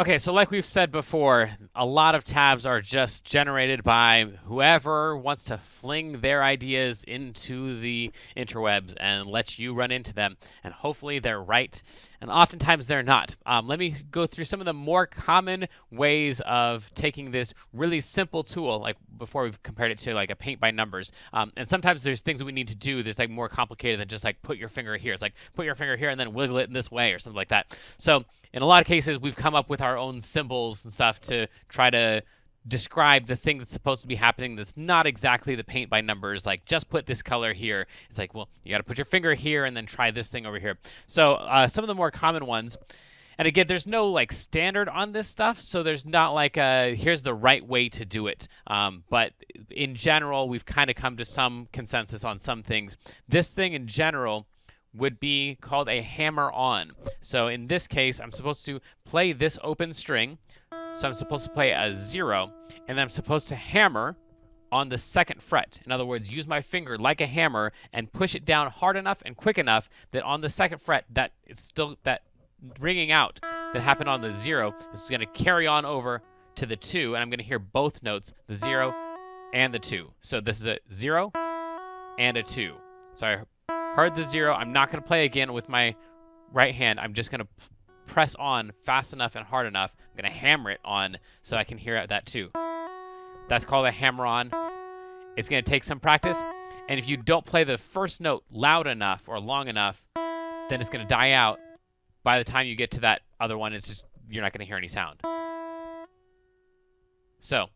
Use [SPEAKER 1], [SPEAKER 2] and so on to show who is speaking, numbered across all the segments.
[SPEAKER 1] Okay, so like we've said before, a lot of tabs are just generated by whoever wants to fling their ideas into the interwebs and let you run into them. And hopefully they're right, and oftentimes they're not. Let me go through some of the more common ways of taking this really simple tool, like before we've compared it to like a paint by numbers. And sometimes there's things that we need to do that's like more complicated than just like put your finger here. It's like put your finger here and then wiggle it in this way or something like that. So in a lot of cases, we've come up with our own symbols and stuff to try to describe the thing that's supposed to be happening that's not exactly the paint by numbers, like just put this color here. It's like, well, you got to put your finger here and then try this thing over here. So some of the more common ones, and again, there's no like standard on this stuff, so there's not like here's the right way to do it. But in general, we've kind of come to some consensus on some things. This thing in general would be called a hammer-on. So in this case, I'm supposed to play this open string. So I'm supposed to play a 0, and then I'm supposed to hammer on the 2nd fret. In other words, use my finger like a hammer and push it down hard enough and quick enough that on the 2nd fret, that it's still that ringing out that happened on the 0 is going to carry on over to the 2, and I'm going to hear both notes, the 0 and the 2. So this is a 0 and a 2. So I heard the 0. I'm not going to play again with my right hand. I'm just going to press on fast enough and hard enough. I'm going to hammer it on so I can hear that 2. That's called a hammer-on. It's going to take some practice. And if you don't play the first note loud enough or long enough, then it's going to die out. By the time you get to that other one, it's just you're not going to hear any sound. So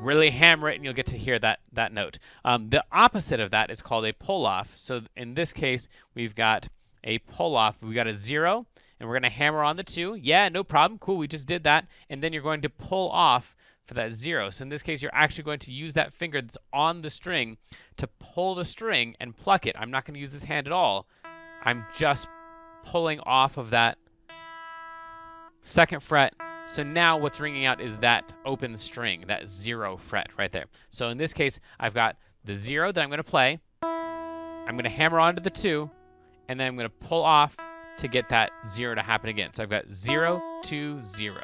[SPEAKER 1] really hammer it, and you'll get to hear that note. The opposite of that is called a pull-off. So in this case, we've got a pull-off. We've got a 0, and we're going to hammer on the 2. Yeah, no problem. Cool, we just did that. And then you're going to pull off for that 0. So in this case, you're actually going to use that finger that's on the string to pull the string and pluck it. I'm not going to use this hand at all. I'm just pulling off of that 2nd fret. So now what's ringing out is that open string, that 0 fret right there. So in this case, I've got the 0 that I'm going to play. I'm going to hammer onto the 2, and then I'm going to pull off to get that 0 to happen again. So I've got 0, 2, 0.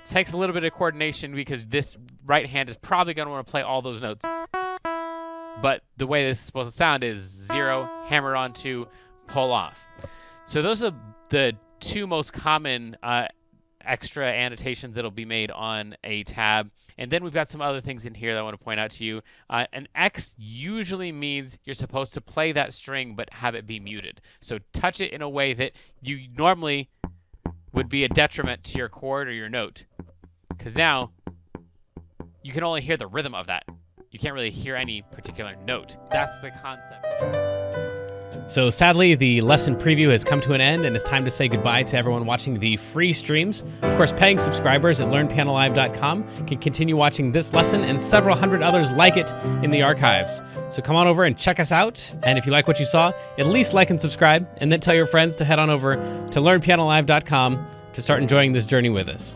[SPEAKER 1] Takes a little bit of coordination because this right hand is probably going to want to play all those notes. But the way this is supposed to sound is 0, hammer on 2, pull off. So those are the 2 most common extra annotations that'll be made on a tab. And then we've got some other things in here that I want to point out to you. An X usually means you're supposed to play that string but have it be muted. So touch it in a way that you normally would be a detriment to your chord or your note. Because now you can only hear the rhythm of that. You can't really hear any particular note. That's the concept. So sadly, the lesson preview has come to an end, and it's time to say goodbye to everyone watching the free streams. Of course, paying subscribers at learnpianolive.com can continue watching this lesson and several hundred others like it in the archives. So come on over and check us out. And if you like what you saw, at least like and subscribe, and then tell your friends to head on over to learnpianolive.com to start enjoying this journey with us.